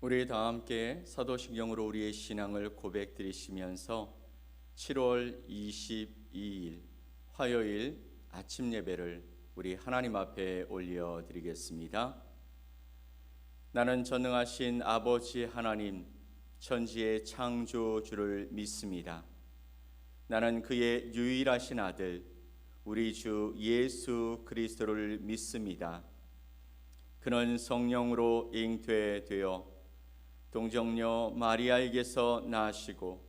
우리 다 함께 사도신경으로 우리의 신앙을 고백드리시면서 7월 22일 화요일 아침 예배를 우리 하나님 앞에 올려드리겠습니다. 나는 전능하신 아버지 하나님, 천지의 창조주를 믿습니다. 나는 그의 유일하신 아들, 우리 주 예수 그리스도를 믿습니다. 그는 성령으로 잉태되어 동정녀 마리아에게서 나시고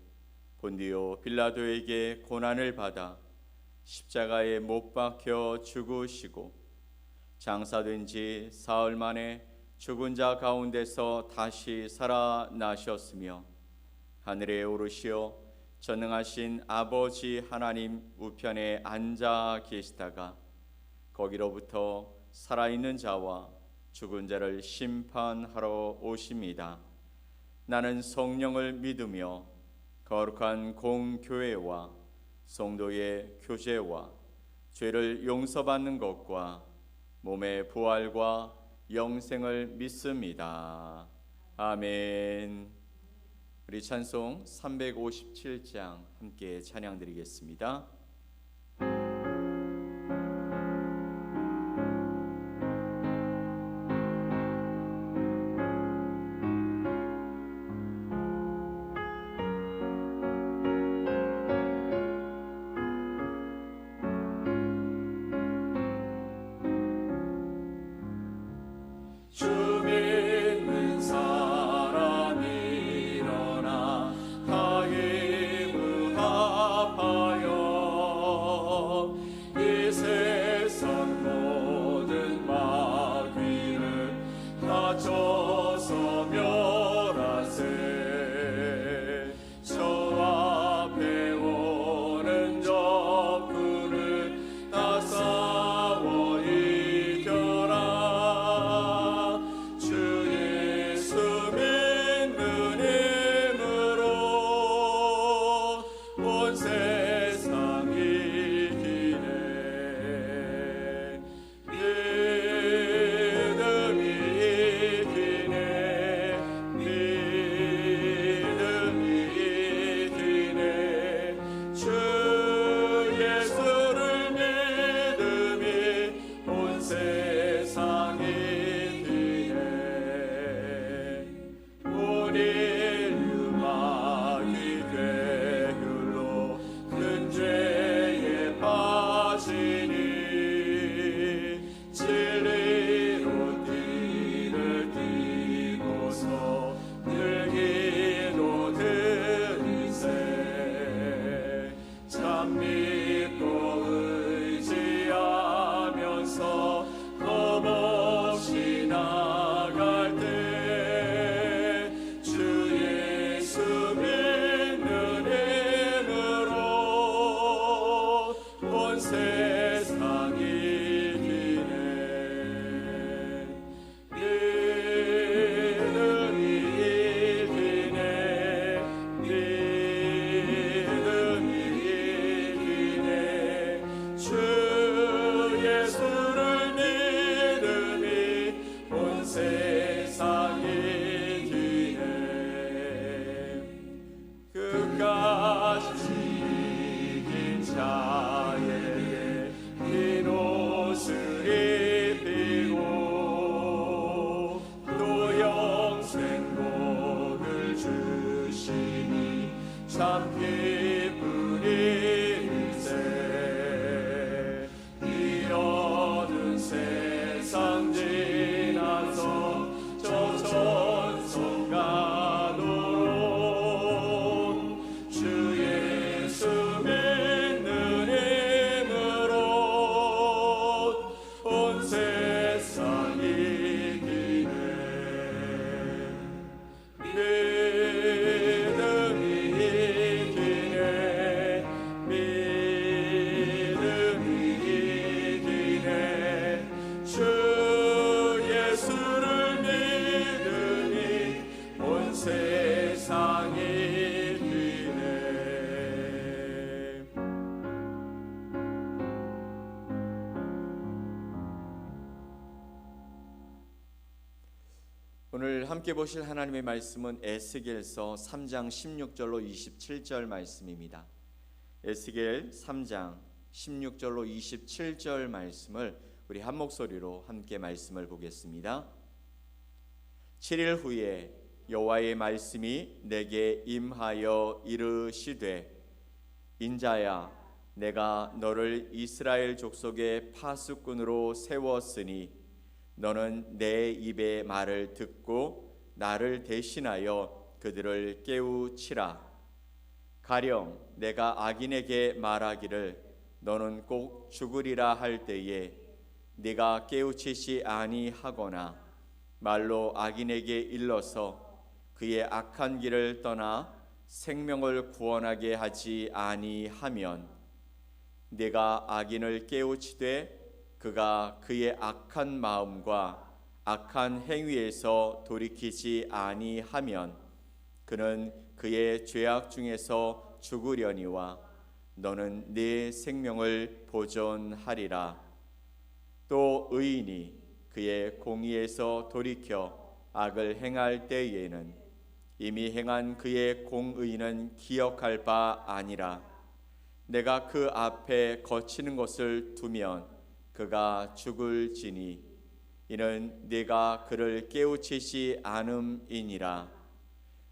본디오 빌라도에게 고난을 받아 십자가에 못 박혀 죽으시고 장사된 지 사흘 만에 죽은 자 가운데서 다시 살아나셨으며 하늘에 오르시어 전능하신 아버지 하나님 우편에 앉아 계시다가 거기로부터 살아있는 자와 죽은 자를 심판하러 오십니다. 나는 성령을 믿으며 거룩한 공교회와 성도의 교제와 죄를 용서받는 것과 몸의 부활과 영생을 믿습니다. 아멘. 우리 찬송 357장 함께 찬양드리겠습니다. 믿음이 이기네 오늘 함께 보실 하나님의 말씀은 에스겔서 3장 16절로 27절 말씀입니다. 에스겔 3장 16절로 27절 말씀을 우리 한 목소리로 함께 말씀을 보겠습니다. 7일 후에 여호와의 말씀이 내게 임하여 이르시되 인자야 내가 너를 이스라엘 족속의 파수꾼으로 세웠으니 너는 내 입의 말을 듣고 나를 대신하여 그들을 깨우치라. 가령 내가 악인에게 말하기를 너는 꼭 죽으리라 할 때에 네가 깨우치지 아니하거나 말로 악인에게 일러서 그의 악한 길을 떠나 생명을 구원하게 하지 아니하면 네가 악인을 깨우치되 그가 그의 악한 마음과 악한 행위에서 돌이키지 아니하면 그는 그의 죄악 중에서 죽으려니와 너는 네 생명을 보존하리라. 또 의인이 그의 공의에서 돌이켜 악을 행할 때에는 이미 행한 그의 공의는 기억할 바 아니라 내가 그 앞에 거치는 것을 두면 그가 죽을지니 이는 네가 그를 깨우치지 않음이니라.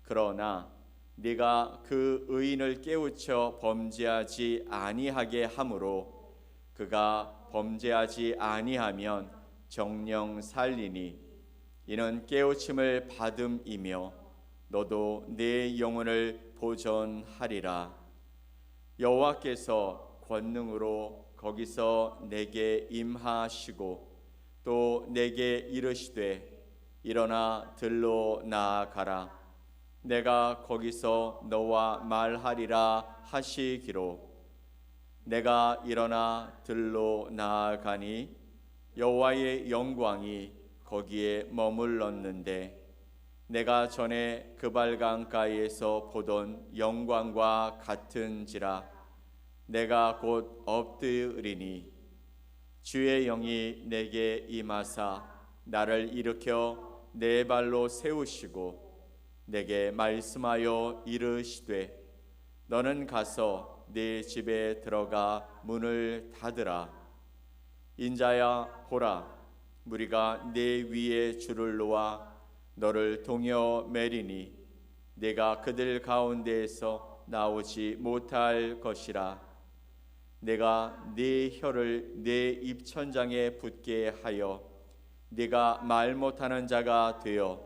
그러나 네가 그 의인을 깨우쳐 범죄하지 아니하게 함으로 그가 범죄하지 아니하면 정령 살리니 이는 깨우침을 받음이며 너도 네 영혼을 보존하리라. 여호와께서 권능으로 거기서 내게 임하시고 또 내게 이르시되 일어나 들로 나아가라. 내가 거기서 너와 말하리라 하시기로 내가 일어나 들로 나아가니 여호와의 영광이 거기에 머물렀는데 내가 전에 그발강가에서 보던 영광과 같은지라. 내가 곧 엎드리니 주의 영이 내게 임하사 나를 일으켜 내 발로 세우시고 내게 말씀하여 이르시되 너는 가서 네 집에 들어가 문을 닫으라. 인자야 보라 무리가 네 위에 줄을 놓아 너를 동여 매리니 네가 그들 가운데에서 나오지 못할 것이라. 내가 네 혀를 네 입천장에 붙게 하여 네가 말 못하는 자가 되어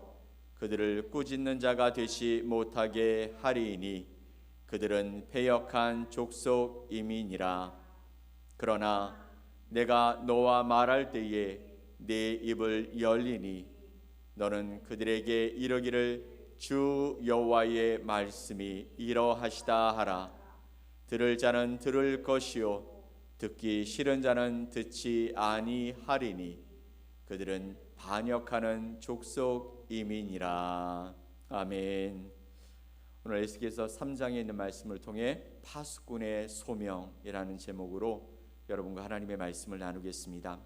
그들을 꾸짖는 자가 되지 못하게 하리니 그들은 패역한 족속임이니라. 그러나 내가 너와 말할 때에 네 입을 열리니 너는 그들에게 이르기를 주 여호와의 말씀이 이러하시다 하라. 들을 자는 들을 것이요 듣기 싫은 자는 듣지 아니하리니 그들은 반역하는 족속임이니라. 아멘. 오늘 에스겔서 3장에 있는 말씀을 통해 파수꾼의 소명이라는 제목으로 여러분과 하나님의 말씀을 나누겠습니다.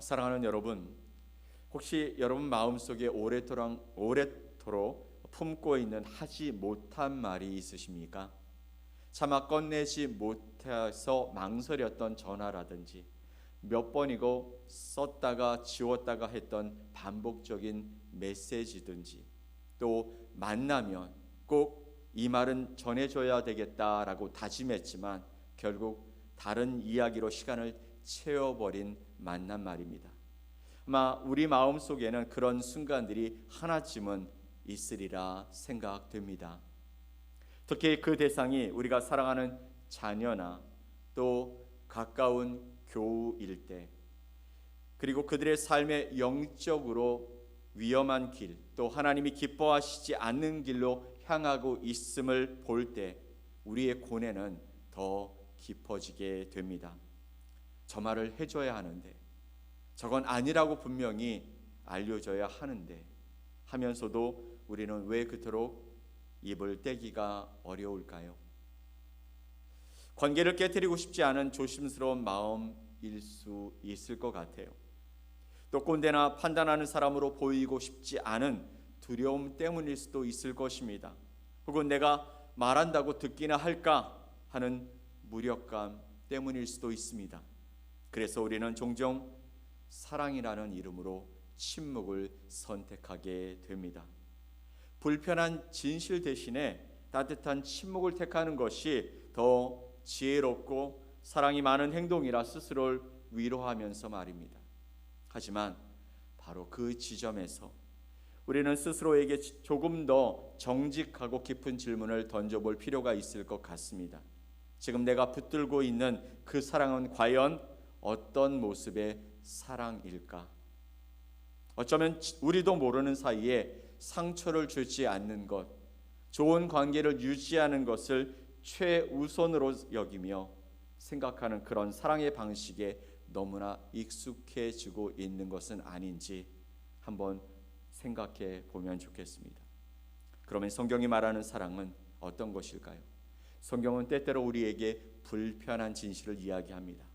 사랑하는 여러분, 혹시 여러분 마음속에 오래도록 품고 있는 하지 못한 말이 있으십니까? 차마 꺼내지 못해서 망설였던 전화라든지 몇 번이고 썼다가 지웠다가 했던 반복적인 메시지든지 또 만나면 꼭 이 말은 전해줘야 되겠다라고 다짐했지만 결국 다른 이야기로 시간을 채워버린 만남 말입니다. 아마 우리 마음속에는 그런 순간들이 하나쯤은 있으리라 생각됩니다. 특히 그 대상이 우리가 사랑하는 자녀나 또 가까운 교우일 때, 그리고 그들의 삶의 영적으로 위험한 길, 또 하나님이 기뻐하시지 않는 길로 향하고 있음을 볼 때 우리의 고뇌는 더 깊어지게 됩니다. 저 말을 해줘야 하는데, 저건 아니라고 분명히 알려줘야 하는데 하면서도 우리는 왜 그토록 입을 떼기가 어려울까요? 관계를 깨뜨리고 싶지 않은 조심스러운 마음일 수 있을 것 같아요. 또 꼰대나 판단하는 사람으로 보이고 싶지 않은 두려움 때문일 수도 있을 것입니다. 혹은 내가 말한다고 듣기나 할까 하는 무력감 때문일 수도 있습니다. 그래서 우리는 종종 사랑이라는 이름으로 침묵을 선택하게 됩니다. 불편한 진실 대신에 따뜻한 침묵을 택하는 것이 더 지혜롭고 사랑이 많은 행동이라 스스로를 위로하면서 말입니다. 하지만 바로 그 지점에서 우리는 스스로에게 조금 더 정직하고 깊은 질문을 던져볼 필요가 있을 것 같습니다. 지금 내가 붙들고 있는 그 사랑은 과연 어떤 모습의 사랑일까? 어쩌면 우리도 모르는 사이에 상처를 주지 않는 것, 좋은 관계를 유지하는 것을 최우선으로 여기며 생각하는 그런 사랑의 방식에 너무나 익숙해지고 있는 것은 아닌지 한번 생각해 보면 좋겠습니다. 그러면 성경이 말하는 사랑은 어떤 것일까요? 성경은 때때로 우리에게 불편한 진실을 이야기합니다.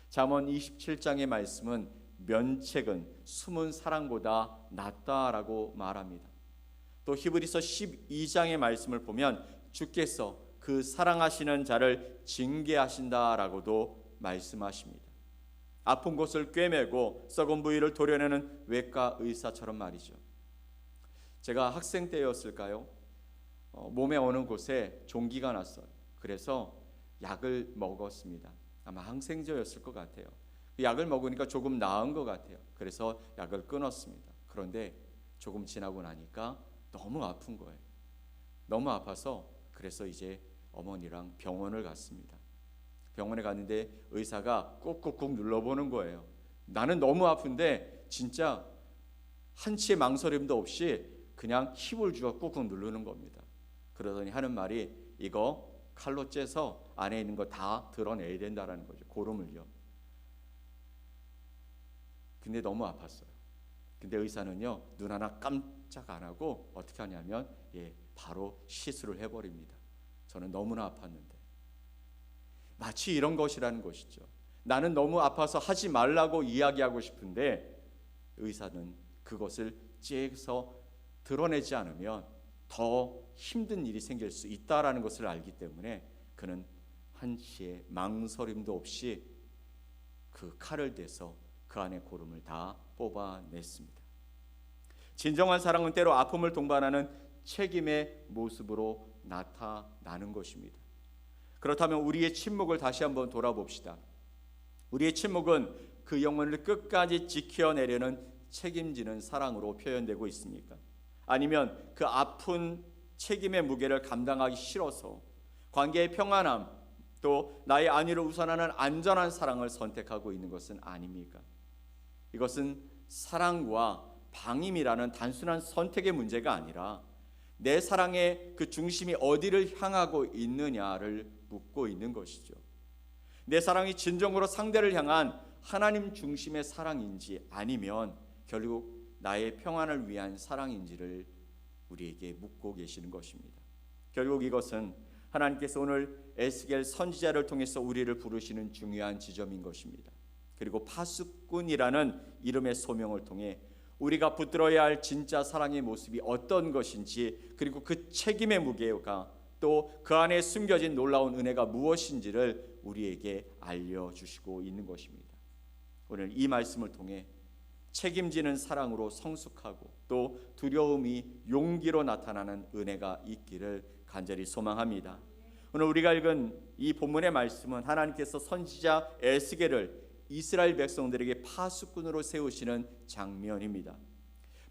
잠언 27장의 말씀은 면책은 숨은 사랑보다 낫다라고 말합니다. 또 히브리서 12장의 말씀을 보면 주께서 그 사랑하시는 자를 징계하신다라고도 말씀하십니다. 아픈 곳을 꿰매고 썩은 부위를 도려내는 외과 의사처럼 말이죠. 제가 학생 때였을까요? 몸에 어느 곳에 종기가 났어요. 그래서 약을 먹었습니다. 아마 항생제였을 것 같아요. 약을 먹으니까 조금 나은 것 같아요. 그래서 약을 끊었습니다. 그런데 조금 지나고 나니까 너무 아픈 거예요. 너무 아파서 그래서 이제 어머니랑 병원을 갔습니다. 병원에 갔는데 의사가 꾹꾹꾹 눌러보는 거예요. 나는 너무 아픈데 진짜 한치의 망설임도 없이 그냥 힘을 주어 꾹꾹 누르는 겁니다. 그러더니 하는 말이 이거 칼로 째서 안에 있는 거 다 드러내야 된다라는 거죠. 고름을요. 근데 너무 아팠어요. 근데 의사는요 눈 하나 깜짝 안 하고 어떻게 하냐면 바로 시술을 해버립니다. 저는 너무나 아팠는데 마치 이런 것이라는 것이죠. 나는 너무 아파서 하지 말라고 이야기하고 싶은데 의사는 그것을 째서 드러내지 않으면 더 힘든 일이 생길 수 있다라는 것을 알기 때문에 그는 한치의 망설임도 없이 그 칼을 대서 그 안에 고름을 다 뽑아냈습니다. 진정한 사랑은 때로 아픔을 동반하는 책임의 모습으로 나타나는 것입니다. 그렇다면 우리의 침묵을 다시 한번 돌아봅시다. 우리의 침묵은 그 영혼을 끝까지 지켜내려는 책임지는 사랑으로 표현되고 있습니까? 아니면 그 아픈 책임의 무게를 감당하기 싫어서 관계의 평안함 또 나의 안위를 우선하는 안전한 사랑을 선택하고 있는 것은 아닙니까? 이것은 사랑과 방임이라는 단순한 선택의 문제가 아니라 내 사랑의 그 중심이 어디를 향하고 있느냐를 묻고 있는 것이죠. 내 사랑이 진정으로 상대를 향한 하나님 중심의 사랑인지 아니면 결국 나의 평안을 위한 사랑인지를 우리에게 묻고 계시는 것입니다. 결국 이것은 하나님께서 오늘 에스겔 선지자를 통해서 우리를 부르시는 중요한 지점인 것입니다. 그리고 파수꾼이라는 이름의 소명을 통해 우리가 붙들어야 할 진짜 사랑의 모습이 어떤 것인지 그리고 그 책임의 무게가 또 그 안에 숨겨진 놀라운 은혜가 무엇인지를 우리에게 알려주시고 있는 것입니다. 오늘 이 말씀을 통해 책임지는 사랑으로 성숙하고 또 두려움이 용기로 나타나는 은혜가 있기를 간절히 소망합니다. 오늘 우리가 읽은 이 본문의 말씀은 하나님께서 선지자 에스겔을 이스라엘 백성들에게 파수꾼으로 세우시는 장면입니다.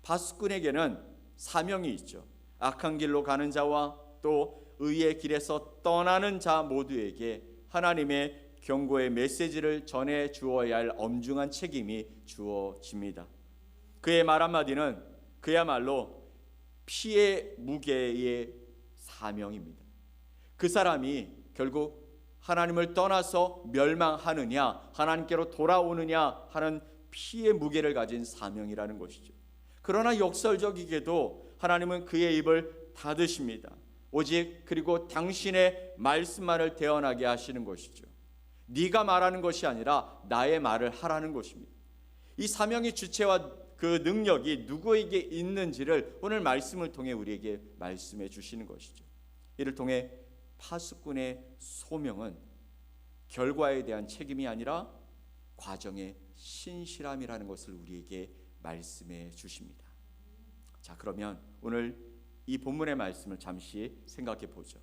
파수꾼에게는 사명이 있죠. 악한 길로 가는 자와 또 의의 길에서 떠나는 자 모두에게 하나님의 경고의 메시지를 전해 주어야 할 엄중한 책임이 주어집니다. 그의 말 한마디는 그야말로 피의 무게의 사명입니다. 그 사람이 결국 하나님을 떠나서 멸망하느냐 하나님께로 돌아오느냐 하는 피의 무게를 가진 사명이라는 것이죠. 그러나 역설적이게도 하나님은 그의 입을 닫으십니다. 오직 그리고 당신의 말씀만을 대언하게 하시는 것이죠. 네가 말하는 것이 아니라 나의 말을 하라는 것입니다. 이 사명의 주체와 그 능력이 누구에게 있는지를 오늘 말씀을 통해 우리에게 말씀해 주시는 것이죠. 이를 통해 파수꾼의 소명은 결과에 대한 책임이 아니라 과정의 신실함이라는 것을 우리에게 말씀해 주십니다. 자, 그러면 오늘 이 본문의 말씀을 잠시 생각해 보죠.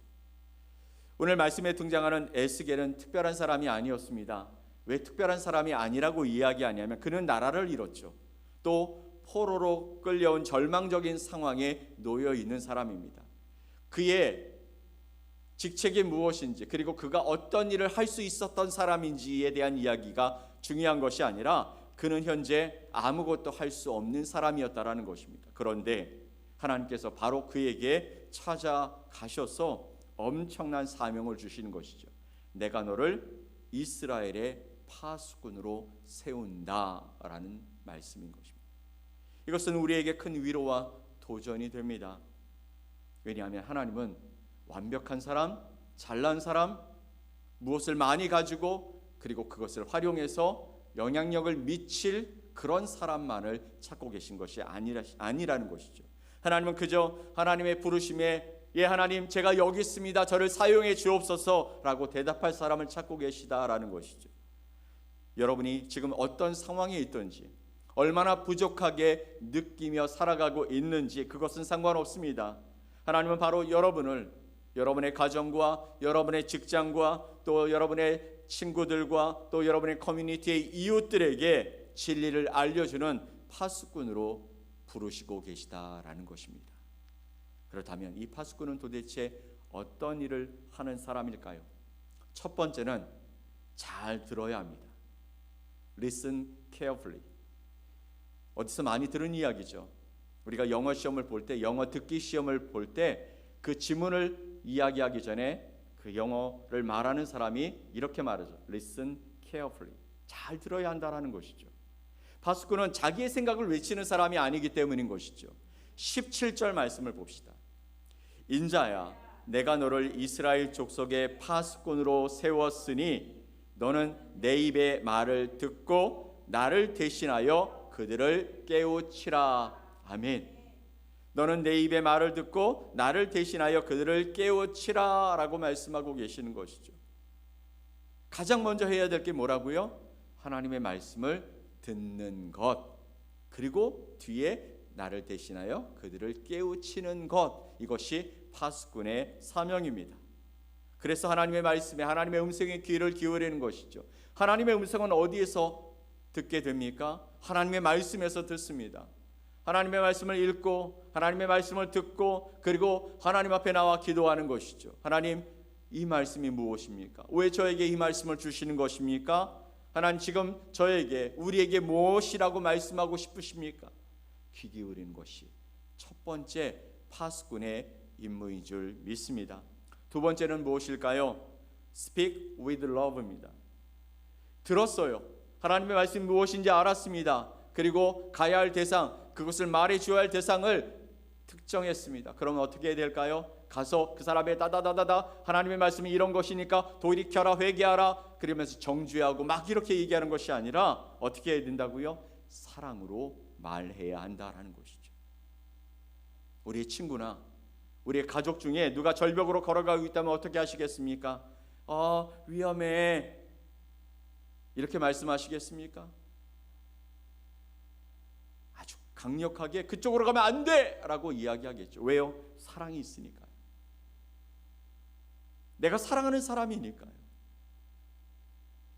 오늘 말씀에 등장하는 에스겔은 특별한 사람이 아니었습니다. 왜 특별한 사람이 아니라고 이야기하냐면 그는 나라를 잃었죠. 또 포로로 끌려온 절망적인 상황에 놓여 있는 사람입니다. 그의 직책이 무엇인지, 그리고 그가 어떤 일을 할 수 있었던 사람인지에 대한 이야기가 중요한 것이 아니라 그는 현재 아무것도 할 수 없는 사람이었다라는 것입니다. 그런데 하나님께서 바로 그에게 찾아가셔서 엄청난 사명을 주시는 것이죠. 내가 너를 이스라엘의 파수꾼으로 세운다라는 말씀인 것입니다. 이것은 우리에게 큰 위로와 도전이 됩니다. 왜냐하면 하나님은 완벽한 사람, 잘난 사람, 무엇을 많이 가지고 그리고 그것을 활용해서 영향력을 미칠 그런 사람만을 찾고 계신 것이 아니라는 것이죠. 하나님은 그저 하나님의 부르심에 예 하나님 제가 여기 있습니다. 저를 사용해 주옵소서라고 대답할 사람을 찾고 계시다라는 것이죠. 여러분이 지금 어떤 상황에 있든지 얼마나 부족하게 느끼며 살아가고 있는지 그것은 상관없습니다. 하나님은 바로 여러분을 여러분의 가정과 여러분의 직장과 또 여러분의 친구들과 또 여러분의 커뮤니티의 이웃들에게 진리를 알려주는 파수꾼으로 부르시고 계시다라는 것입니다. 그렇다면 이 파수꾼은 도대체 어떤 일을 하는 사람일까요? 첫 번째는 잘 들어야 합니다. Listen carefully. 어디서 많이 들은 이야기죠. 우리가 영어 시험을 볼 때, 영어 듣기 시험을 볼 때 그 지문을 이야기하기 전에 그 영어를 말하는 사람이 이렇게 말하죠. Listen carefully. 잘 들어야 한다라는 것이죠. 파수꾼은 자기의 생각을 외치는 사람이 아니기 때문인 것이죠. 17절 말씀을 봅시다. 인자야, 내가 너를 이스라엘 족속의 파수꾼으로 세웠으니 너는 내 입의 말을 듣고 나를 대신하여 그들을 깨우치라. 아멘. 너는 내 입의 말을 듣고 나를 대신하여 그들을 깨우치라 라고 말씀하고 계시는 것이죠. 가장 먼저 해야 될 게 뭐라고요? 하나님의 말씀을 듣는 것, 그리고 뒤에 나를 대신하여 그들을 깨우치는 것, 이것이 파수꾼의 사명입니다. 그래서 하나님의 말씀에 하나님의 음성에 귀를 기울이는 것이죠. 하나님의 음성은 어디에서 듣게 됩니까? 하나님의 말씀에서 듣습니다. 하나님의 말씀을 읽고 하나님의 말씀을 듣고 그리고 하나님 앞에 나와 기도하는 것이죠. 하나님, 이 말씀이 무엇입니까? 왜 저에게 이 말씀을 주시는 것입니까? 하나님, 지금 저에게 우리에게 무엇이라고 말씀하고 싶으십니까? 귀 기울이는 것이 첫 번째 파수꾼의 임무인 줄 믿습니다. 두 번째는 무엇일까요? Speak with love입니다. 들었어요. 하나님의 말씀이 무엇인지 알았습니다. 그리고 가야 할 대상, 그것을 말해 주어야 할 대상을 특정했습니다. 그러면 어떻게 해야 될까요? 가서 그 사람의 다다다다다 하나님의 말씀이 이런 것이니까 돌이켜라, 회개하라 그러면서 정죄하고 막 이렇게 얘기하는 것이 아니라 어떻게 해야 된다고요? 사랑으로 말해야 한다라는 것이죠. 우리의 친구나 우리의 가족 중에 누가 절벽으로 걸어가고 있다면 어떻게 하시겠습니까? 위험해 이렇게 말씀하시겠습니까? 아주 강력하게 그쪽으로 가면 안 돼! 라고 이야기하겠죠. 왜요? 사랑이 있으니까요. 내가 사랑하는 사람이니까요.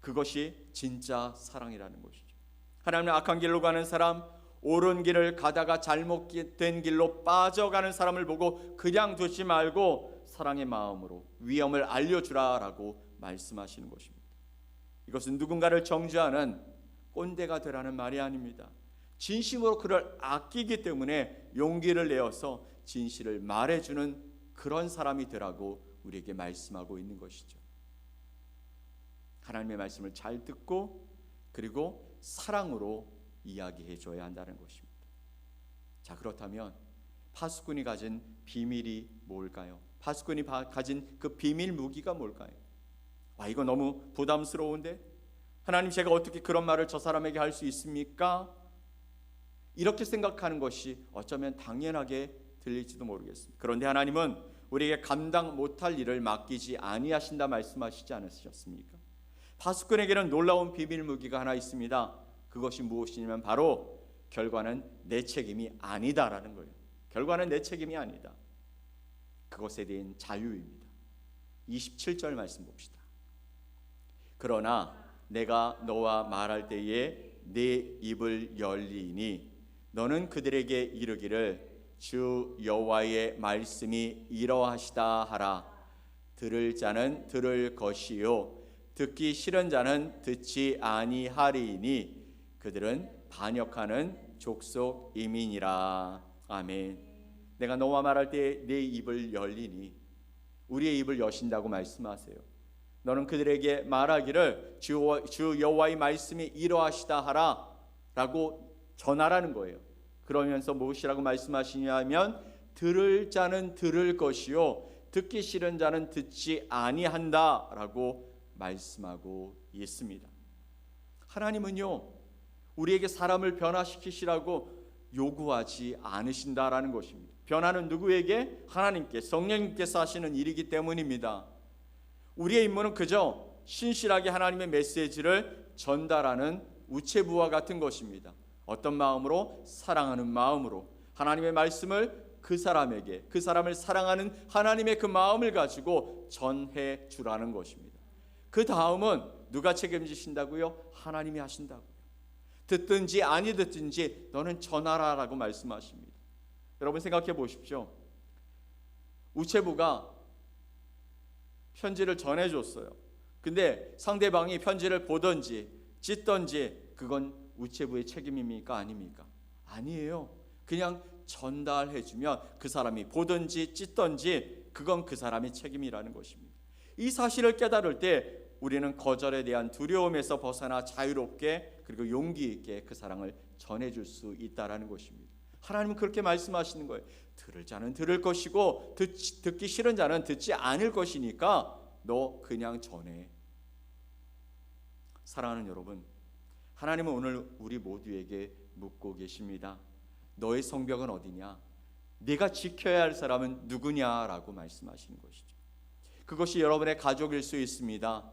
그것이 진짜 사랑이라는 것이죠. 하나님의 악한 길로 가는 사람, 옳은 길을 가다가 잘못된 길로 빠져가는 사람을 보고 그냥 두지 말고 사랑의 마음으로 위험을 알려주라라고 말씀하시는 것입니다. 이것은 누군가를 정죄하는 꼰대가 되라는 말이 아닙니다. 진심으로 그를 아끼기 때문에 용기를 내어서 진실을 말해주는 그런 사람이 되라고 우리에게 말씀하고 있는 것이죠. 하나님의 말씀을 잘 듣고 그리고 사랑으로 이야기해 줘야 한다는 것입니다. 자, 그렇다면 파수꾼이 가진 비밀이 뭘까요? 파수꾼이 가진 그 비밀 무기가 뭘까요? 이거 너무 부담스러운데? 하나님, 제가 어떻게 그런 말을 저 사람에게 할 수 있습니까? 이렇게 생각하는 것이 어쩌면 당연하게 들릴지도 모르겠습니다. 그런데 하나님은 우리에게 감당 못할 일을 맡기지 아니하신다 말씀하시지 않으셨습니까? 파수꾼에게는 놀라운 비밀 무기가 하나 있습니다. 그것이 무엇이냐면 바로 결과는 내 책임이 아니다라는 거예요. 결과는 내 책임이 아니다. 그것에 대한 자유입니다. 27절 말씀 봅시다. 그러나 내가 너와 말할 때에 내 입을 열리니 너는 그들에게 이르기를 주 여호와의 말씀이 이러하시다 하라. 들을 자는 들을 것이요 듣기 싫은 자는 듣지 아니하리니 그들은 반역하는 족속이민이라. 아멘. 내가 너와 말할 때 내 입을 열리니, 우리의 입을 여신다고 말씀하세요. 너는 그들에게 말하기를 주 여호와의 말씀이 이러하시다 하라 라고 전하라는 거예요. 그러면서 무엇이라고 말씀하시냐면 들을 자는 들을 것이요 듣기 싫은 자는 듣지 아니한다 라고 말씀하고 있습니다. 하나님은요, 우리에게 사람을 변화시키시라고 요구하지 않으신다라는 것입니다. 변화는 누구에게? 하나님께, 성령님께서 하시는 일이기 때문입니다. 우리의 임무는 그저 신실하게 하나님의 메시지를 전달하는 우체부와 같은 것입니다. 어떤 마음으로? 사랑하는 마음으로 하나님의 말씀을 그 사람에게, 그 사람을 사랑하는 하나님의 그 마음을 가지고 전해 주라는 것입니다. 그 다음은 누가 책임지신다고요? 하나님이 하신다고요. 듣든지 아니 듣든지 너는 전하라라고 말씀하십니다. 여러분 생각해 보십시오. 우체부가 편지를 전해줬어요. 근데 상대방이 편지를 보든지 찢든지 그건 우체부의 책임입니까? 아닙니까? 아니에요. 그냥 전달해주면 그 사람이 보든지 찢든지 그건 그 사람의 책임이라는 것입니다. 이 사실을 깨달을 때 우리는 거절에 대한 두려움에서 벗어나 자유롭게 그리고 용기 있게 그 사랑을 전해줄 수 있다는 것입니다. 하나님은 그렇게 말씀하시는 거예요. 들을 자는 들을 것이고 듣기 싫은 자는 듣지 않을 것이니까 너 그냥 전해. 사랑하는 여러분, 하나님은 오늘 우리 모두에게 묻고 계십니다. 너의 성벽은 어디냐? 네가 지켜야 할 사람은 누구냐라고 말씀하시는 것이죠. 그것이 여러분의 가족일 수 있습니다.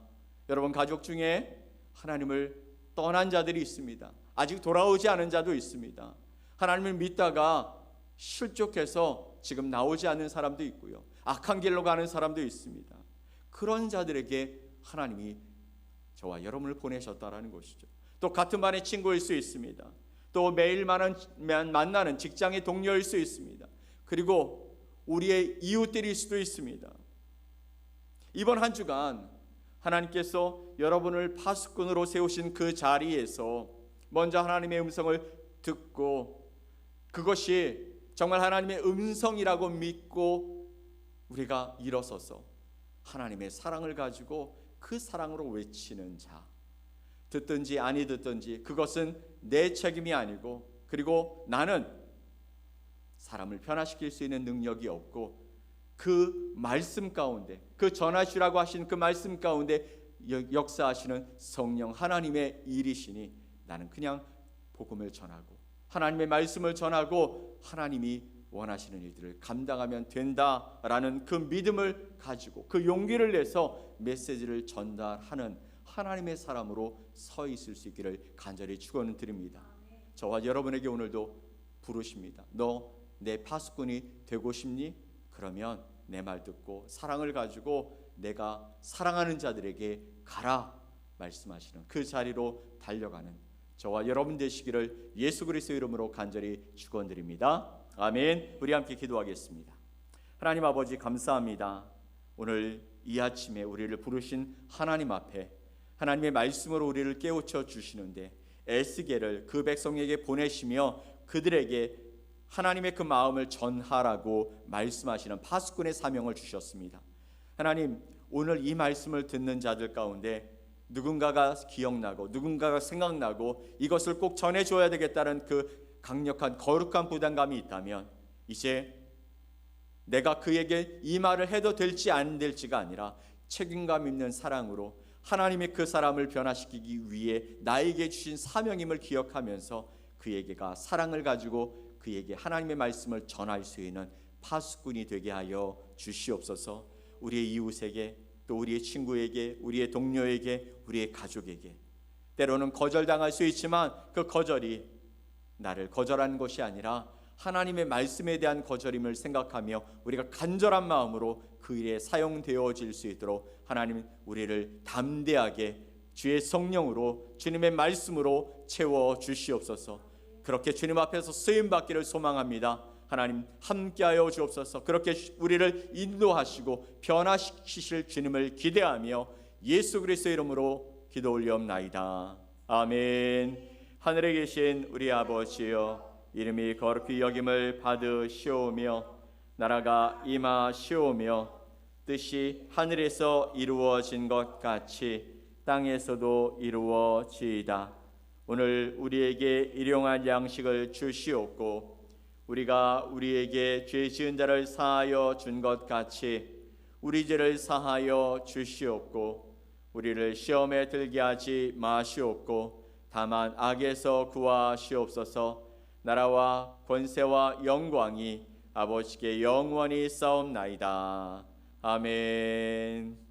여러분 가족 중에 하나님을 떠난 자들이 있습니다. 아직 돌아오지 않은 자도 있습니다. 하나님을 믿다가 실족해서 지금 나오지 않는 사람도 있고요. 악한 길로 가는 사람도 있습니다. 그런 자들에게 하나님이 저와 여러분을 보내셨다라는 것이죠. 또 같은 반의 친구일 수 있습니다. 또 매일 만나는 직장의 동료일 수 있습니다. 그리고 우리의 이웃들일 수도 있습니다. 이번 한 주간 하나님께서 여러분을 파수꾼으로 세우신 그 자리에서 먼저 하나님의 음성을 듣고 그것이 정말 하나님의 음성이라고 믿고 우리가 일어서서 하나님의 사랑을 가지고 그 사랑으로 외치는 자, 듣든지 아니 듣든지 그것은 내 책임이 아니고, 그리고 나는 사람을 변화시킬 수 있는 능력이 없고 그 말씀 가운데, 그 전하시라고 하신 그 말씀 가운데 역사하시는 성령 하나님의 일이시니 나는 그냥 복음을 전하고 하나님의 말씀을 전하고 하나님이 원하시는 일들을 감당하면 된다라는 그 믿음을 가지고 그 용기를 내서 메시지를 전달하는 하나님의 사람으로 서 있을 수 있기를 간절히 축원을 드립니다. 저와 여러분에게 오늘도 부르십니다. 너 내 파수꾼이 되고 싶니? 그러면 내 말 듣고 사랑을 가지고 내가 사랑하는 자들에게 가라 말씀하시는 그 자리로 달려가는 저와 여러분 되시기를 예수 그리스도의 이름으로 간절히 축원드립니다. 아멘. 우리 함께 기도하겠습니다. 하나님 아버지 감사합니다. 오늘 이 아침에 우리를 부르신 하나님 앞에 하나님의 말씀으로 우리를 깨우쳐 주시는데 에스겔을 그 백성에게 보내시며 그들에게 하나님의 그 마음을 전하라고 말씀하시는 파수꾼의 사명을 주셨습니다. 하나님, 오늘 이 말씀을 듣는 자들 가운데 누군가가 기억나고 누군가가 생각나고 이것을 꼭 전해줘야 되겠다는 그 강력한 거룩한 부담감이 있다면 이제 내가 그에게 이 말을 해도 될지 안 될지가 아니라 책임감 있는 사랑으로 하나님이 그 사람을 변화시키기 위해 나에게 주신 사명임을 기억하면서 그에게가 사랑을 가지고 그에게 하나님의 말씀을 전할 수 있는 파수꾼이 되게 하여 주시옵소서. 우리의 이웃에게, 또 우리의 친구에게, 우리의 동료에게, 우리의 가족에게 때로는 거절당할 수 있지만 그 거절이 나를 거절한 것이 아니라 하나님의 말씀에 대한 거절임을 생각하며 우리가 간절한 마음으로 그 일에 사용되어질 수 있도록 하나님 우리를 담대하게 주의 성령으로, 주님의 말씀으로 채워 주시옵소서. 그렇게 주님 앞에서 쓰임받기를 소망합니다. 하나님 함께하여 주옵소서. 그렇게 우리를 인도하시고 변화시키실 주님을 기대하며 예수 그리스도의 이름으로 기도 올리옵나이다. 아멘. 하늘에 계신 우리 아버지여, 이름이 거룩히 여김을 받으시오며 나라가 임하시오며 뜻이 하늘에서 이루어진 것 같이 땅에서도 이루어지이다. 오늘 우리에게 일용할 양식을 주시옵고 우리가 우리에게 죄 지은 자를 사하여 준 것 같이 우리 죄를 사하여 주시옵고 우리를 시험에 들게 하지 마시옵고 다만 악에서 구하시옵소서. 나라와 권세와 영광이 아버지께 영원히 싸움나이다. 아멘.